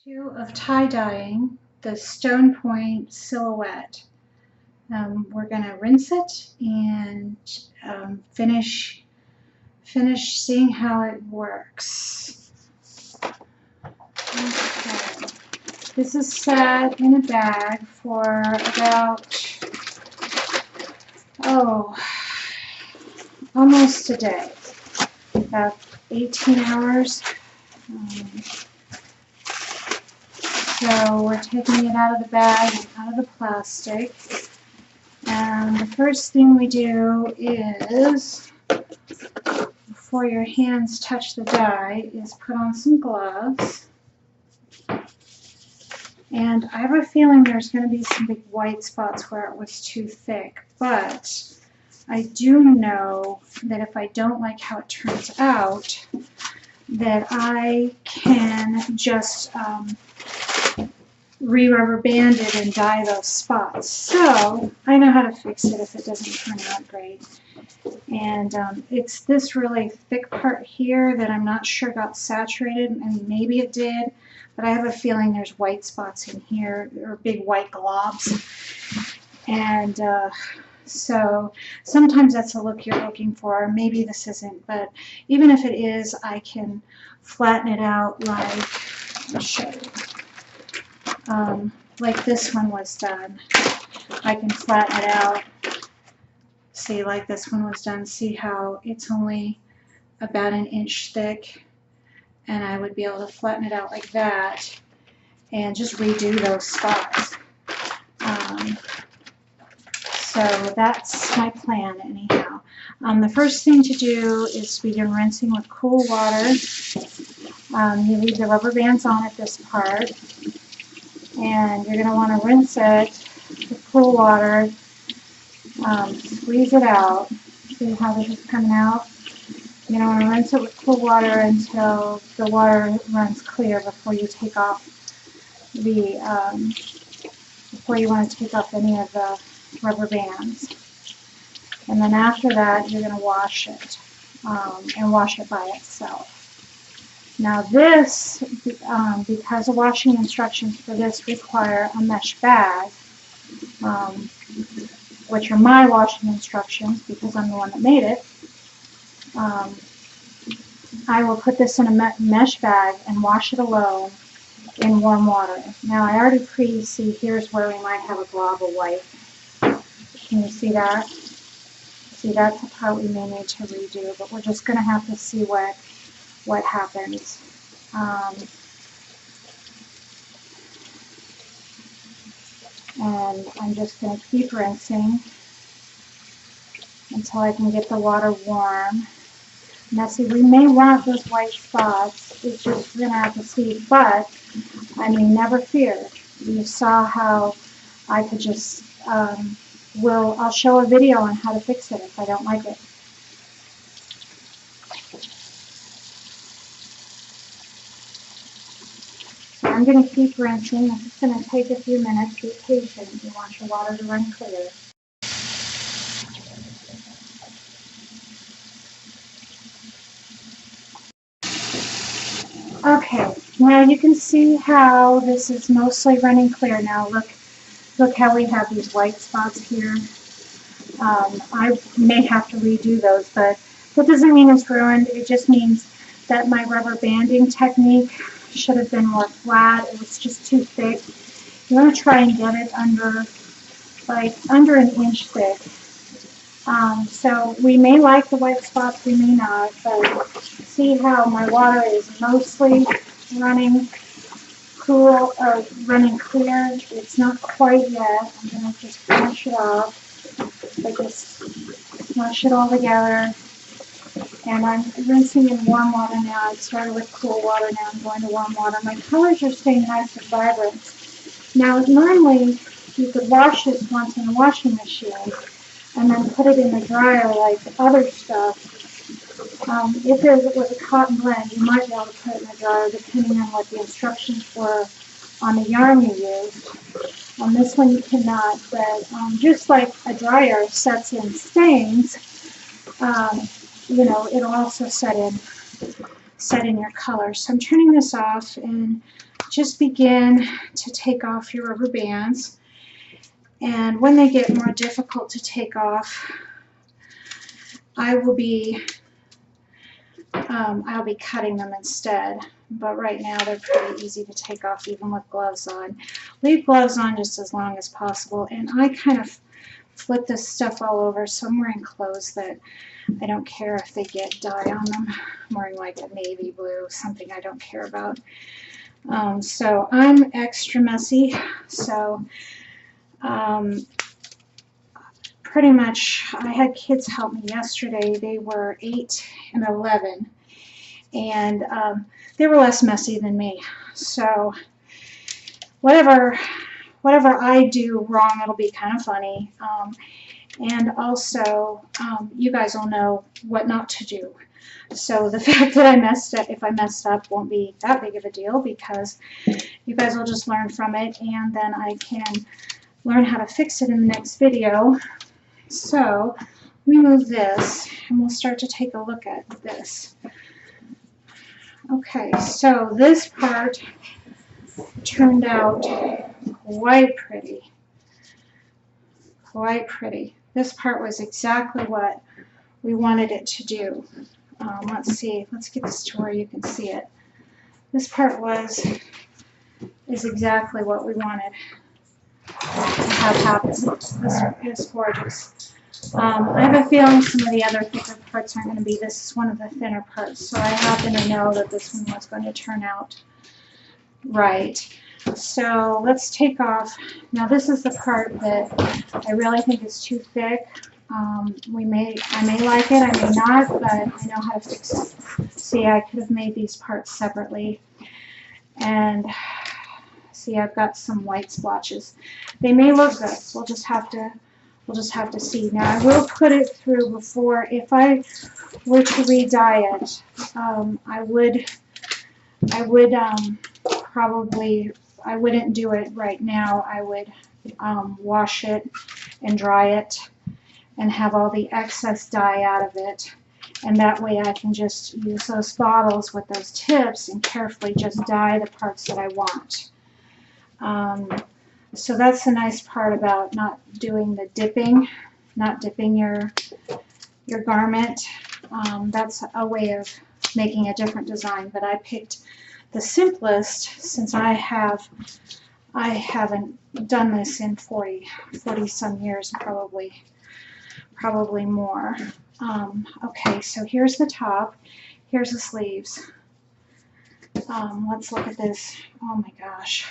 Of tie-dyeing the Stonepoint silhouette. We're going to rinse it and finish seeing how it works. Okay. This is set in a bag for about, almost a day, about 18 hours. So we're taking it out of the bag and out of the plastic. And the first thing we do is, before your hands touch the dye, is put on some gloves. And I have a feeling there's going to be some big white spots where it was too thick. But I do know that if I don't like how it turns out, that I can just re-rubber band it and dye those spots. So I know how to fix it if it doesn't turn out great. And it's this really thick part here that I'm not sure got saturated, and maybe it did, but I have a feeling there's white spots in here, or big white globs. And so sometimes that's the look you're looking for. Maybe this isn't, but even if it is, I can flatten it out like, I'll show you. Like this one was done. I can flatten it out. See, like this one was done. See how it's only about 1 inch thick, and I would be able to flatten it out like that and just redo those spots. So that's my plan anyhow. The first thing to do is begin rinsing with cool water. You leave the rubber bands on at this part, and you're going to want to rinse it with cool water. Squeeze it out. See how this is coming out? You're going to want to rinse it with cool water until the water runs clear before you take off the before you want to take off any of the rubber bands. And then after that, you're going to wash it and wash it by itself. Now this, because the washing instructions for this require a mesh bag, which are my washing instructions because I'm the one that made it, I will put this in a mesh bag and wash it alone in warm water. Now I already see here's where we might have a glob of white. Can you see that? See, that's the part we may need to redo, but we're just going to have to see what happens. And I'm just going to keep rinsing until I can get the water warm. Now see, we may want those white spots. It's just we're going to have to see, but I mean, never fear. You saw how I could just, I'll show a video on how to fix it if I don't like it. So I'm going to keep rinsing. This is going to take a few minutes. Be patient. You want your water to run clear. Okay, now you can see how this is mostly running clear. Now look how we have these white spots here. I may have to redo those, but that doesn't mean it's ruined. It just means that my rubber banding technique should have been more flat. It was just too thick. You want to try and get it under 1 inch thick. So we may like the white spots, we may not, but see how my water is mostly running cool or running clear. It's not quite yet. I'm going to just finish it off. I just smush it all together. And I'm rinsing in warm water now. I started with cool water, now I'm going to warm water. My colors are staying nice and vibrant. Now normally you could wash it once in the washing machine and then put it in the dryer like other stuff. If it was a cotton blend, you might be able to put it in the dryer depending on what the instructions were on the yarn you used. On this one you cannot, but just like a dryer sets in stains, you know, it'll also set in your color. So I'm turning this off, and just begin to take off your rubber bands. And when they get more difficult to take off, I'll be cutting them instead. But right now they're pretty easy to take off even with gloves on. Leave gloves on just as long as possible. And I kind of flip this stuff all over, so I'm wearing clothes that I don't care if they get dye on them. I'm wearing like a navy blue, something I don't care about. So I'm extra messy. So pretty much I had kids help me yesterday. They were 8 and 11. And they were less messy than me. So whatever I do wrong, it'll be kind of funny. And also, you guys will know what not to do. So the fact that I messed up, if I messed up, won't be that big of a deal, because you guys will just learn from it, and then I can learn how to fix it in the next video. So let me move this, and we'll start to take a look at this. Okay, so this part turned out quite pretty. Quite pretty. This part was exactly what we wanted it to do. Let's see. Let's get this to where you can see it. This part is exactly what we wanted to have happen. This is gorgeous. I have a feeling some of the other thicker parts aren't going to be. This is one of the thinner parts, so I happen to know that this one was going to turn out right. So let's take off. Now this is the part that I really think is too thick. I may like it, I may not, but I know how to fix it. See, I could have made these parts separately. And see, I've got some white splotches. They may look good. We'll just have to see. Now I will put it through before. If I were to re-dye it, I wouldn't do it right now. I would wash it and dry it and have all the excess dye out of it. And that way I can just use those bottles with those tips and carefully just dye the parts that I want. So that's the nice part about not doing the dipping, not dipping your garment. That's a way of making a different design, but I picked the simplest since I haven't done this in 40 some years, probably more. Okay, so here's the top, here's the sleeves. Let's look at this. Oh my gosh.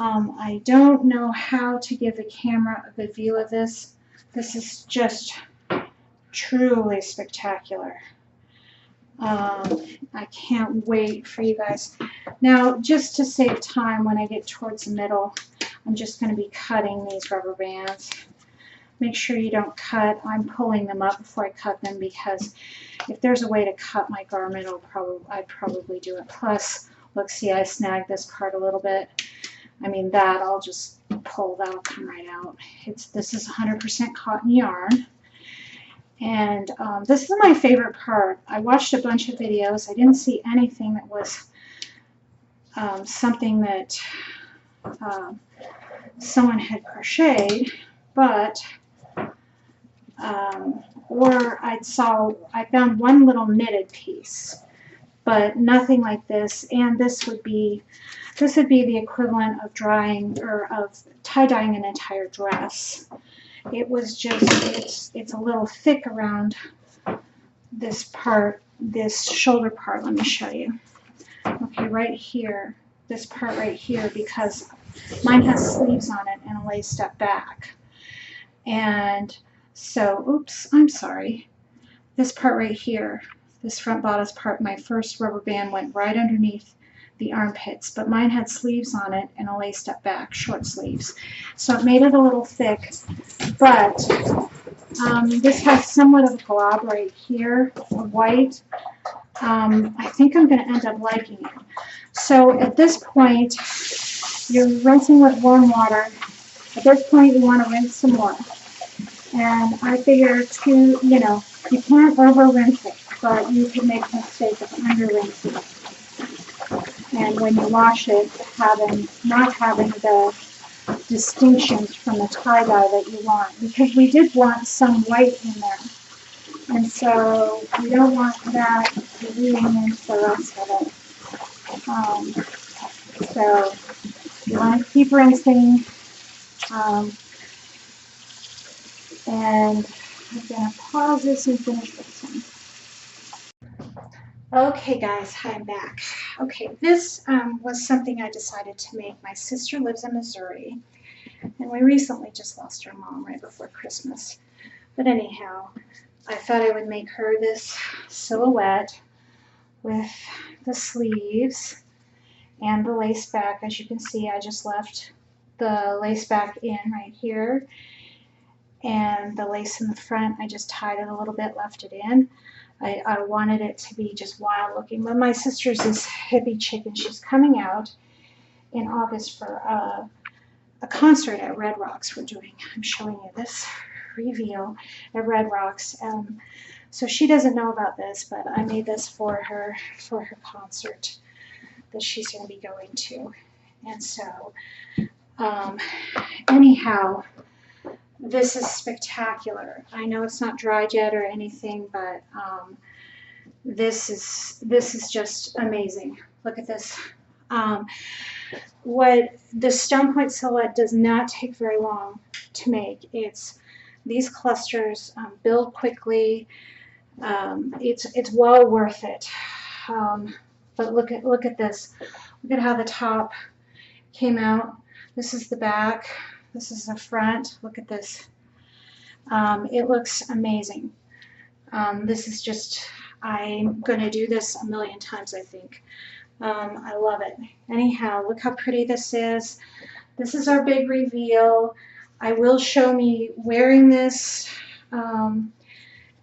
I don't know how to give the camera a good view of this. This is just truly spectacular. I can't wait for you guys. Now, just to save time when I get towards the middle, I'm just going to be cutting these rubber bands. Make sure you don't cut. I'm pulling them up before I cut them, because if there's a way to cut my garment, I'd probably do it. Plus, look, see, I snagged this part a little bit. I mean, that I'll just pull, that'll come right out. This is 100% cotton yarn. And this is my favorite part. I watched a bunch of videos. I didn't see anything that was something that someone had crocheted, but or I found one little knitted piece, but nothing like this. And this would be the equivalent of drying or of tie-dyeing an entire dress. It was just, it's a little thick around this part, this shoulder part. Let me show you. Okay, right here, this part right here, because mine has sleeves on it and a lace step back. And so, oops, I'm sorry. This part right here, this front bodice part, my first rubber band went right underneath the armpits, but mine had sleeves on it and a lace step back, short sleeves. So it made it a little thick, but this has somewhat of a glob right here, of white. I think I'm going to end up liking it. So at this point, you're rinsing with warm water. At this point, you want to rinse some more. And I figure you can't over rinse it, but you can make a mistake of under rinsing it. and when you wash it, not having the distinctions from the tie-dye that you want, because we did want some white in there. And so we don't want that bleeding into the rest of it. So you want to keep rinsing. And I'm going to pause this and finish this one. Okay guys, I'm back. Okay, this was something I decided to make. My sister lives in Missouri, and we recently just lost our mom right before Christmas. But anyhow, I thought I would make her this silhouette with the sleeves and the lace back. As you can see, I just left the lace back in right here, and the lace in the front, I just tied it a little bit, left it in. I wanted it to be just wild looking. But my sister's this hippie chick, and she's coming out in August for a concert at Red Rocks. I'm showing you this reveal at Red Rocks. So she doesn't know about this, but I made this for her concert that she's going to be going to. And so, anyhow, this is spectacular. I know it's not dried yet or anything, but this is just amazing. Look at this. What the Stonepoint silhouette does not take very long to make. It's these clusters build quickly. It's well worth it. But look at this. Look at how the top came out. This is the back. This is the front. Look at this. It looks amazing. This is just, I'm going to do this a million times, I think. I love it. Anyhow, look how pretty this is. This is our big reveal. I will show me wearing this at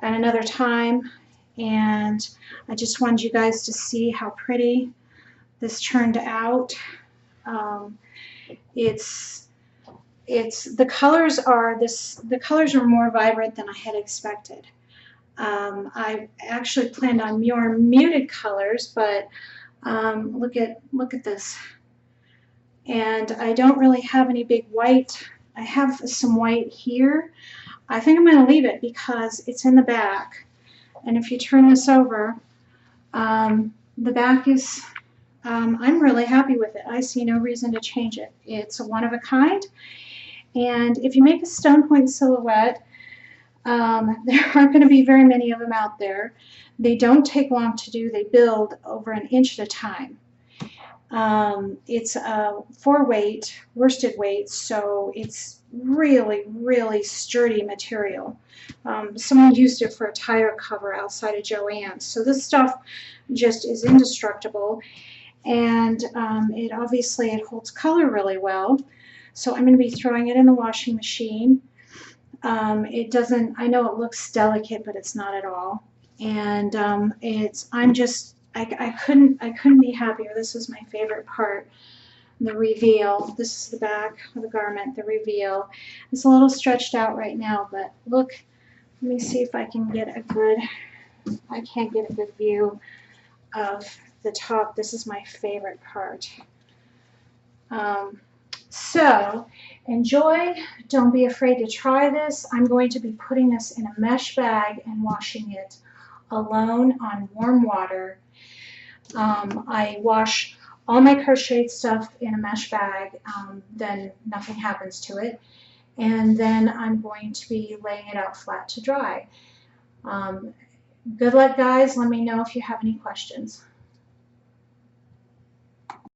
another time. And I just wanted you guys to see how pretty this turned out. The colors are more vibrant than I had expected. I actually planned on more muted colors, but look at this. And I don't really have any big white. I have some white here. I think I'm going to leave it because it's in the back. And if you turn this over, the back is, I'm really happy with it. I see no reason to change it. It's a one of a kind. And if you make a Stonepoint silhouette, there aren't going to be very many of them out there. They don't take long to do. They build over an inch at a time. It's a 4-weight, worsted weight, so it's really, really sturdy material. Someone used it for a tire cover outside of Joann's. So this stuff just is indestructible, and it holds color really well. So I'm going to be throwing it in the washing machine. It doesn't, I know it looks delicate, but it's not at all. And I couldn't be happier. This is my favorite part, the reveal. This is the back of the garment, the reveal. It's a little stretched out right now, but look, let me see if I can get a good, I can't get a good view of the top. This is my favorite part. So enjoy. Don't be afraid to try this. I'm going to be putting this in a mesh bag and washing it alone on warm water. I wash all my crocheted stuff in a mesh bag, then nothing happens to it. And then I'm going to be laying it out flat to dry. Good luck, guys. Let me know if you have any questions.